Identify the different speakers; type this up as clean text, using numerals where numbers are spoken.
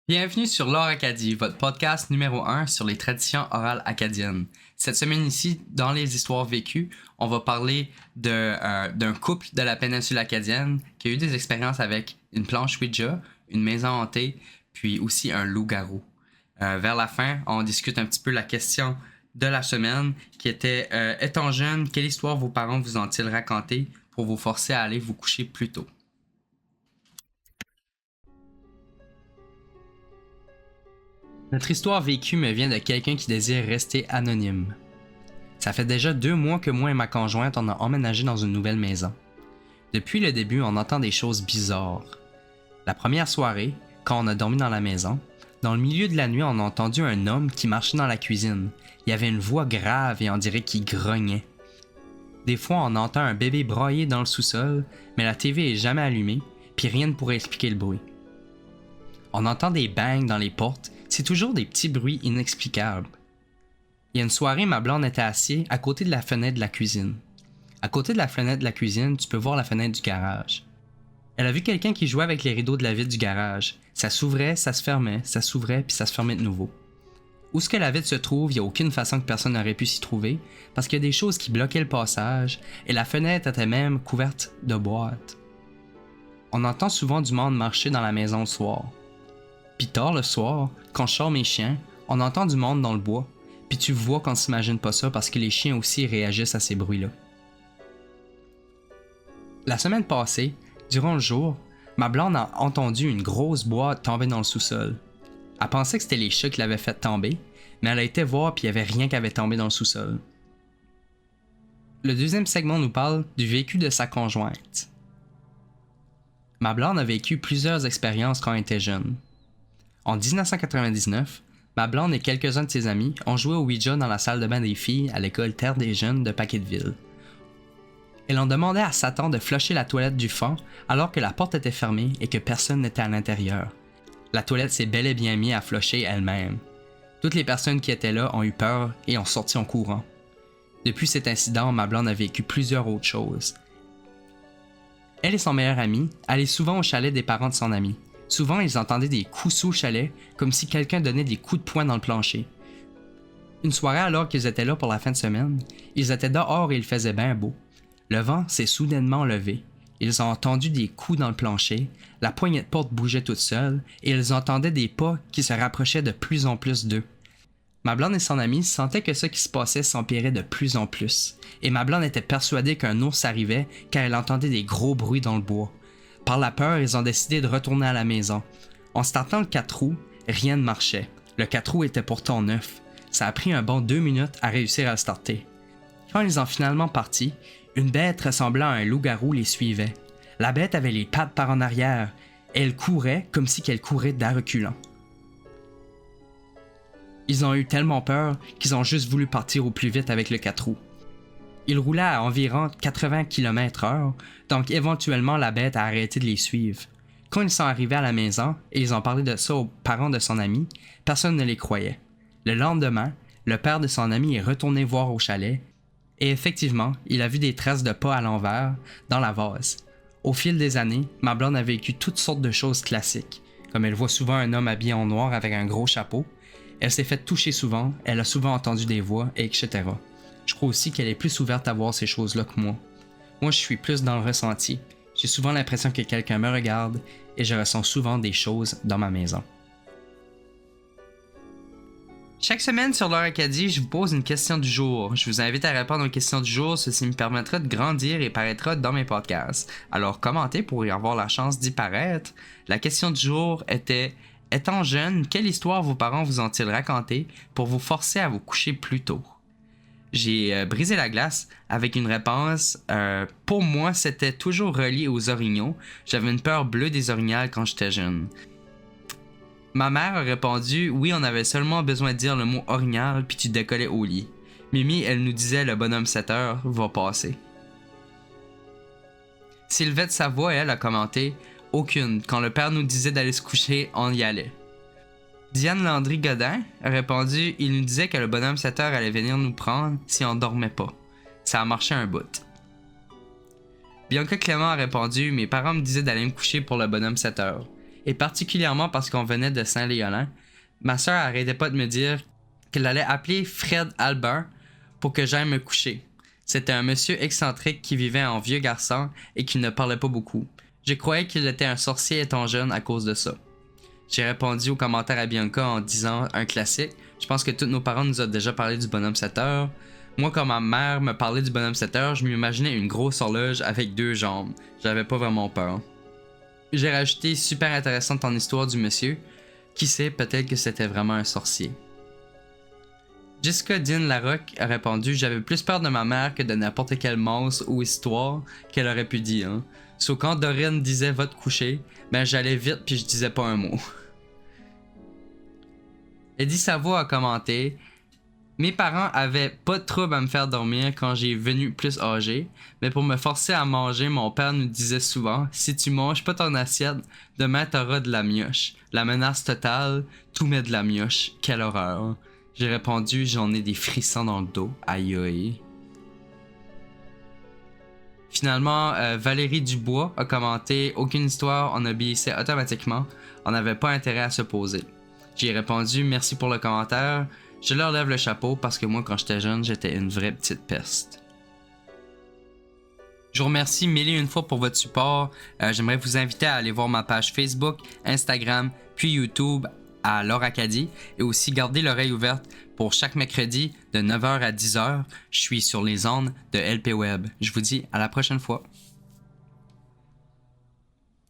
Speaker 1: Bienvenue sur l'Or Acadie, votre podcast numéro 1 sur les traditions orales acadiennes. Cette semaine ici, dans les histoires vécues, on va parler d'un couple de la péninsule acadienne qui a eu des expériences avec une planche Ouija, une maison hantée, puis aussi un loup-garou. Vers la fin, on discute un petit peu la question de la semaine qui était étant jeune, quelle histoire vos parents vous ont-ils raconté pour vous forcer à aller vous coucher plus tôt? Notre histoire vécue me vient de quelqu'un qui désire rester anonyme. Ça fait déjà 2 mois que moi et ma conjointe on a emménagé dans une nouvelle maison. Depuis le début, on entend des choses bizarres. La première soirée, quand on a dormi dans la maison, dans le milieu de la nuit, on a entendu un homme qui marchait dans la cuisine. Il avait une voix grave et on dirait qu'il grognait. Des fois, on entend un bébé brailler dans le sous-sol, mais la TV est jamais allumée, puis rien ne pourrait expliquer le bruit. On entend des bangs dans les portes, c'est toujours des petits bruits inexplicables. Il y a une soirée, ma blonde était assise à côté de la fenêtre de la cuisine. À côté de la fenêtre de la cuisine, tu peux voir la fenêtre du garage. Elle a vu quelqu'un qui jouait avec les rideaux de la vitre du garage. Ça s'ouvrait, ça se fermait, ça s'ouvrait, puis ça se fermait de nouveau. Où ce que la vitre se trouve, il n'y a aucune façon que personne n'aurait pu s'y trouver, parce qu'il y a des choses qui bloquaient le passage, et la fenêtre était même couverte de boîtes. On entend souvent du monde marcher dans la maison le soir. Puis tard le soir, quand je sors mes chiens, on entend du monde dans le bois, puis tu vois qu'on s'imagine pas ça parce que les chiens aussi réagissent à ces bruits-là. La semaine passée, durant le jour, ma blonde a entendu une grosse boîte tomber dans le sous-sol. Elle pensait que c'était les chats qui l'avaient fait tomber, mais elle a été voir puis il n'y avait rien qui avait tombé dans le sous-sol. Le deuxième segment nous parle du vécu de sa conjointe. Ma blonde a vécu plusieurs expériences quand elle était jeune. En 1999, ma blonde et quelques-uns de ses amis ont joué au Ouija dans la salle de bain des filles à l'école Terre des Jeunes de Paquetteville. Elles ont demandé à Satan de flusher la toilette du fond alors que la porte était fermée et que personne n'était à l'intérieur. La toilette s'est bel et bien mise à flusher elle-même. Toutes les personnes qui étaient là ont eu peur et ont sorti en courant. Depuis cet incident, ma blonde a vécu plusieurs autres choses. Elle et son meilleur ami allaient souvent au chalet des parents de son ami. Souvent, ils entendaient des coups sous le chalet, comme si quelqu'un donnait des coups de poing dans le plancher. Une soirée alors qu'ils étaient là pour la fin de semaine, ils étaient dehors et il faisait bien beau. Le vent s'est soudainement levé. Ils ont entendu des coups dans le plancher, la poignée de porte bougeait toute seule et ils entendaient des pas qui se rapprochaient de plus en plus d'eux. Ma blonde et son ami sentaient que ce qui se passait s'empirait de plus en plus, et ma blonde était persuadée qu'un ours arrivait car elle entendait des gros bruits dans le bois. Par la peur, ils ont décidé de retourner à la maison. En startant le 4 roues, rien ne marchait. Le 4 roues était pourtant neuf. Ça a pris un bon 2 minutes à réussir à le starter. Quand ils ont finalement parti, une bête ressemblant à un loup-garou les suivait. La bête avait les pattes par en arrière. Elle courait comme si qu'elle courait d'à reculant. Ils ont eu tellement peur qu'ils ont juste voulu partir au plus vite avec le 4 roues. Ils roulaient à environ 80 km/h, donc éventuellement la bête a arrêté de les suivre. Quand ils sont arrivés à la maison et ils ont parlé de ça aux parents de son ami, personne ne les croyait. Le lendemain, le père de son ami est retourné voir au chalet et effectivement, il a vu des traces de pas à l'envers dans la vase. Au fil des années, ma blonde a vécu toutes sortes de choses classiques, comme elle voit souvent un homme habillé en noir avec un gros chapeau, elle s'est fait toucher souvent, elle a souvent entendu des voix, etc. Je crois aussi qu'elle est plus ouverte à voir ces choses-là que moi. Moi, je suis plus dans le ressenti. J'ai souvent l'impression que quelqu'un me regarde et je ressens souvent des choses dans ma maison. Chaque semaine sur l'Or Acadie, je vous pose une question du jour. Je vous invite à répondre aux questions du jour, ceci me permettra de grandir et paraîtra dans mes podcasts. Alors commentez pour y avoir la chance d'y paraître. La question du jour était: étant jeune, quelle histoire vos parents vous ont-ils raconté pour vous forcer à vous coucher plus tôt? J'ai brisé la glace avec une réponse. Pour moi, c'était toujours relié aux orignaux. J'avais une peur bleue des orignals quand j'étais jeune. Ma mère a répondu: oui, on avait seulement besoin de dire le mot orignal puis tu décollais au lit. Mimi, elle nous disait: le bonhomme 7 heures va passer. Sylvette Savoie, elle, a commenté: aucune. Quand le père nous disait d'aller se coucher, on y allait. Diane Landry-Godin a répondu: il nous disait que le bonhomme 7 heures allait venir nous prendre si on dormait pas. Ça a marché un bout. Bianca Clément a répondu: mes parents me disaient d'aller me coucher pour le bonhomme 7 heures. Et particulièrement parce qu'on venait de Saint-Léolin, ma sœur arrêtait pas de me dire qu'elle allait appeler Fred Albert pour que j'aille me coucher. C'était un monsieur excentrique qui vivait en vieux garçon et qui ne parlait pas beaucoup. Je croyais qu'il était un sorcier étant jeune à cause de ça. J'ai répondu aux commentaires à Bianca en disant un classique. Je pense que tous nos parents nous ont déjà parlé du bonhomme 7 heures. Moi, quand ma mère me parlait du bonhomme 7 heures, je m'imaginais une grosse horloge avec 2 jambes. J'avais pas vraiment peur. J'ai rajouté super intéressante ton histoire du monsieur. Qui sait, peut-être que c'était vraiment un sorcier. Jessica Dean Larocque a répondu: j'avais plus peur de ma mère que de n'importe quel monstre ou histoire qu'elle aurait pu dire. Hein. Sauf quand Dorine disait va te coucher, ben j'allais vite puis je disais pas un mot. Eddie Savo a commenté: mes parents avaient pas de trouble à me faire dormir quand j'ai venu plus âgé, mais pour me forcer à manger, mon père nous disait souvent: si tu manges pas ton assiette, demain t'auras de la mioche. La menace totale, tout met de la mioche. Quelle horreur. J'ai répondu: j'en ai des frissons dans le dos. Aïe aïe. Finalement, Valérie Dubois a commenté: aucune histoire, on obéissait automatiquement, on n'avait pas intérêt à se poser. J'ai répondu: merci pour le commentaire. Je leur lève le chapeau parce que moi, quand j'étais jeune, j'étais une vraie petite peste. Je vous remercie mille et une fois pour votre support. J'aimerais vous inviter à aller voir ma page Facebook, Instagram, puis YouTube à Laure Acadie et aussi garder l'oreille ouverte pour chaque mercredi de 9h à 10h. Je suis sur les ondes de LP Web. Je vous dis à la prochaine fois.